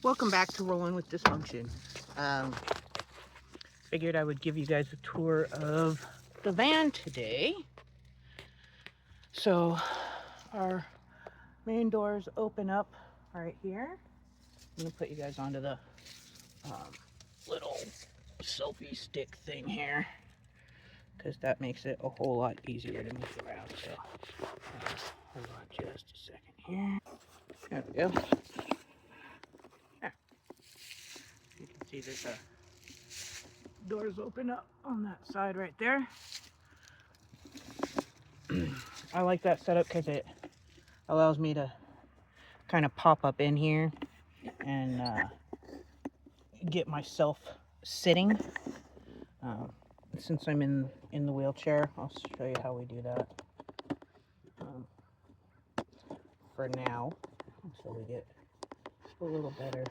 Welcome back to Rolling with Dysfunction. Figured I would give you guys a tour of the van today. So our main doors open up right here. I'm gonna put you guys onto the little selfie stick thing here because that makes it a whole lot easier to move around. So hold on just a second here. There we go. There. You can see there's a doors open up on that side right there. I like that setup because it allows me to kind of pop up in here and get myself sitting. Since I'm in the wheelchair, I'll show you how we do that for now, so we get a little better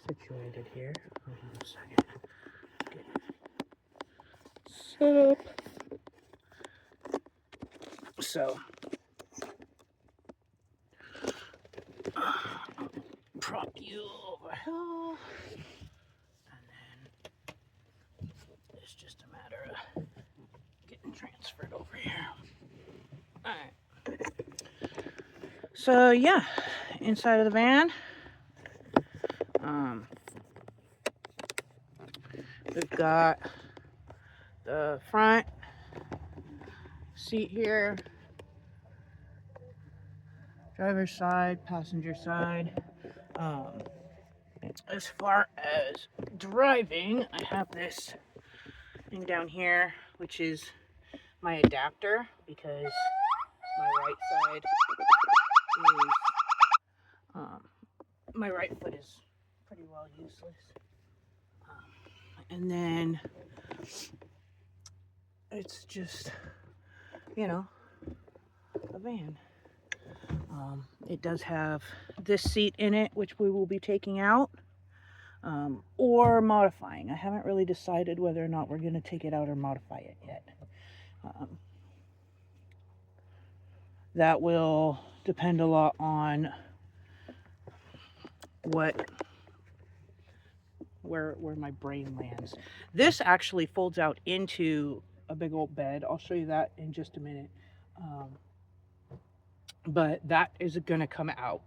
situated here. Hold on a second. Get set up. So prop you over here, and then it's just a matter of getting transferred over here. All right. So yeah, inside of the van, we've got the front seat here, driver's side, passenger side. As far as driving, I have this thing down here, which is my adapter, because my right side is, my right foot is pretty well useless. And then it's just, you know, a van. It does have this seat in it, which we will be taking out or modifying. I haven't really decided whether or not we're going to take it out or modify it yet. That will depend a lot on where my brain lands. This actually folds out into a big old bed. I'll show you that in just a minute. But that is going to come out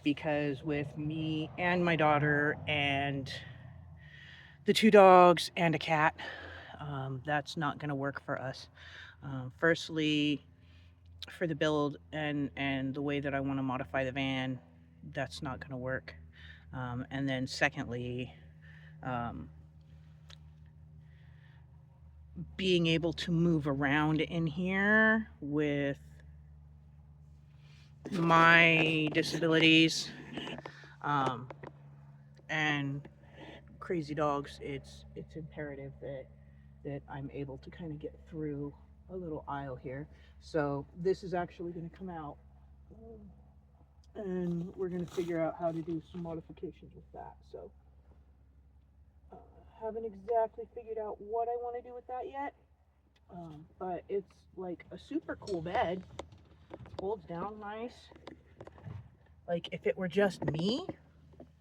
because with me and my daughter and the 2 dogs and a cat, that's not going to work for us. Firstly, for the build and the way that I want to modify the van, that's not going to work. And then secondly, being able to move around in here with my disabilities and crazy dogs, it's imperative that I'm able to kind of get through a little aisle here. So this is actually going to come out, and we're going to figure out how to do some modifications with that. So haven't exactly figured out what I want to do with that yet, but it's like a super cool bed. Holds down nice. Like if it were just me,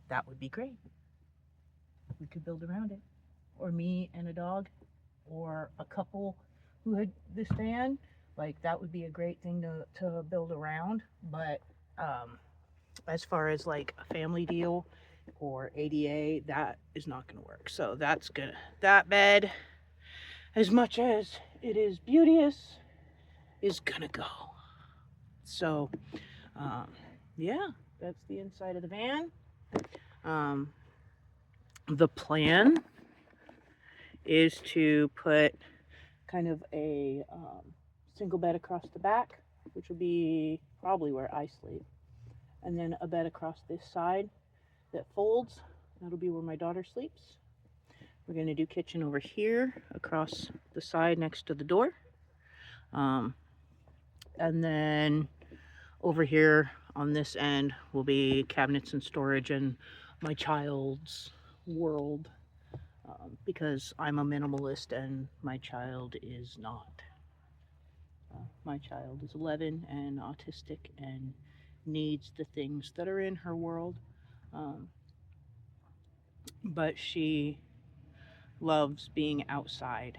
that would be great. We could build around it, or me and a dog, or a couple who had this van. Like that would be a great thing to build around. But as far as like a family deal or ADA, that is not going to work. So that bed, as much as it is beauteous, is gonna go. So yeah, that's the inside of the van. The plan is to put kind of a single bed across the back, which will be probably where I sleep, and then a bed across this side that folds. That'll be where my daughter sleeps. We're going to do kitchen over here across the side next to the door, and then over here on this end will be cabinets and storage and my child's world, because I'm a minimalist and my child is not. My child is 11 and autistic and needs the things that are in her world. but she loves being outside.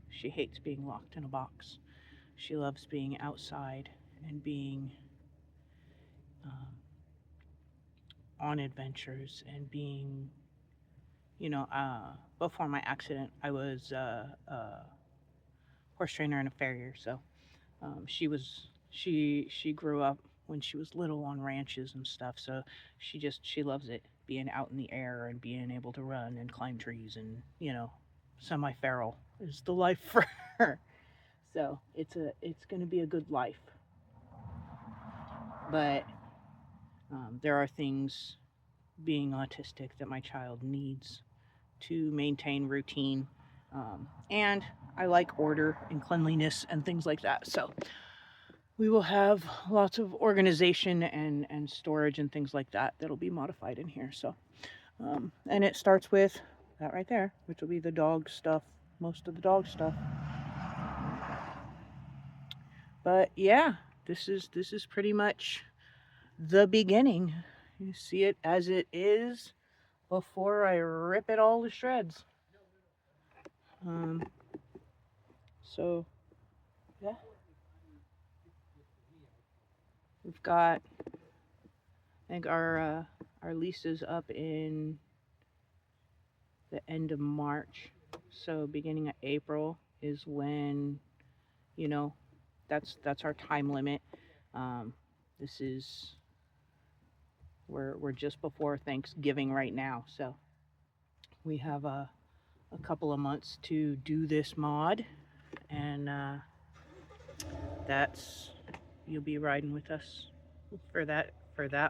She hates being locked in a box. She loves being outside and being um, on adventures and being, before my accident, I was a horse trainer and a farrier. So she grew up when she was little on ranches and stuff. So she loves it, being out in the air and being able to run and climb trees and semi feral is the life for her. So it's gonna be a good life, but there are things being autistic that my child needs to maintain routine. And I like order and cleanliness and things like that. So we will have lots of organization and storage and things like that that'll be modified in here. So, and it starts with that right there, which will be the dog stuff, most of the dog stuff. But yeah, this is pretty much the beginning. You see it as it is before I rip it all to shreds. Um, so yeah, we've got, I think our lease is up in the end of March. So beginning of April is when, you know, that's our time limit. Um, this is we're just before Thanksgiving right now, so we have a couple of months to do this mod, and that's you'll be riding with us for that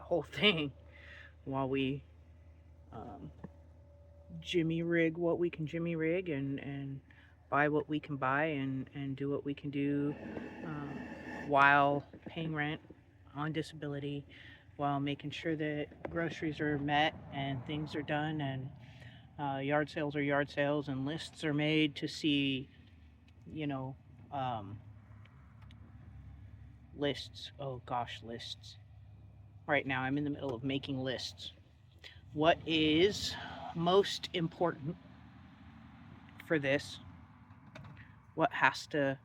whole thing while we um, jimmy rig what we can jimmy rig and buy what we can buy and do what we can do um, while paying rent on disability, while making sure that groceries are met and things are done and yard sales are yard sales and lists are made to see, you know, um, lists. Oh gosh, lists. Right now, I'm in the middle of making lists. What is most important for this? What has to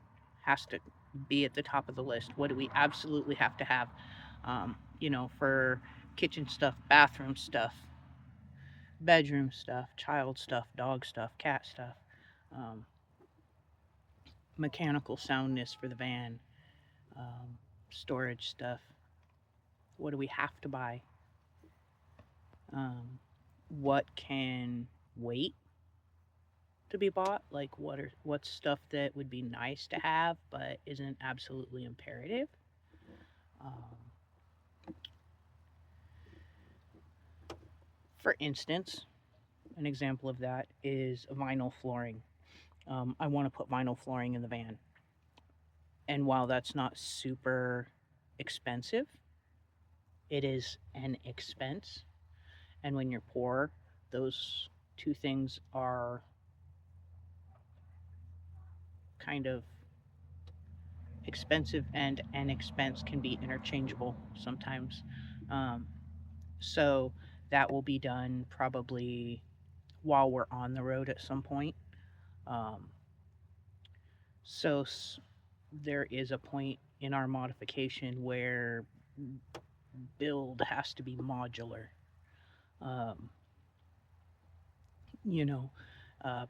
be at the top of the list? What do we absolutely have to have? For kitchen stuff, bathroom stuff, bedroom stuff, child stuff, dog stuff, cat stuff, um, mechanical soundness for the van, storage stuff. What do we have to buy? Um, what can wait to be bought? Like what's stuff that would be nice to have but isn't absolutely imperative? Um, for instance, an example of that is vinyl flooring. I want to put vinyl flooring in the van, and while that's not super expensive, it is an expense. And when you're poor, those two things are kind of expensive, and an expense can be interchangeable sometimes. Um, so that will be done probably while we're on the road at some point. Um, so there is a point in our modification where build has to be modular. Um, you know,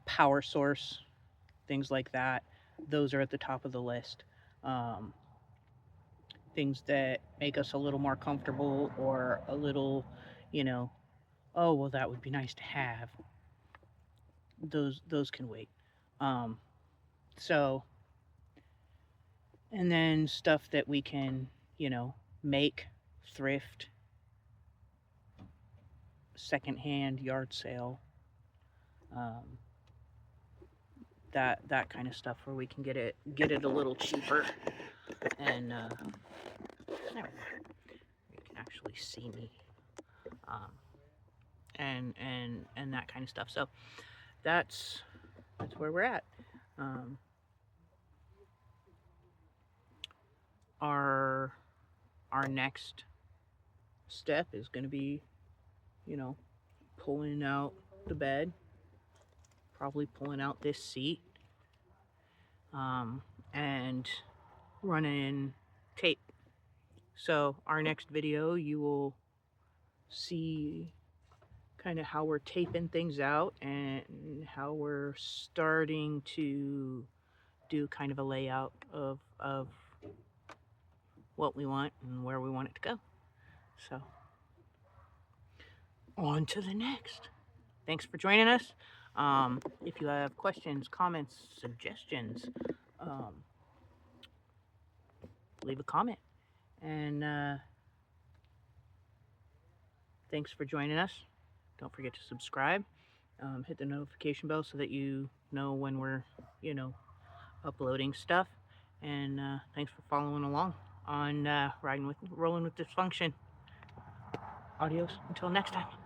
Power source, things like that. Those are at the top of the list. Um, Things that make us a little more comfortable or a little, you know, oh well, that would be nice to have. Those can wait. Um, so, and then stuff that we can, make, thrift, secondhand, yard sale, um, that kind of stuff where we can get it a little cheaper, and there, you can actually see me, um, and that kind of stuff. So that's where we're at. Um, our our next step is going to be, you know, pulling out the bed, probably pulling out this seat, and running tape. So our next video, you will see kind of how we're taping things out and how we're starting to do kind of a layout of what we want and where we want it to go. So on to the next. Thanks for joining us. If you have questions, comments, suggestions, leave a comment. And thanks for joining us. Don't forget to subscribe. Hit the notification bell so that you know when we're, uploading stuff. And thanks for following along on Rolling with Dysfunction. Adios until next time.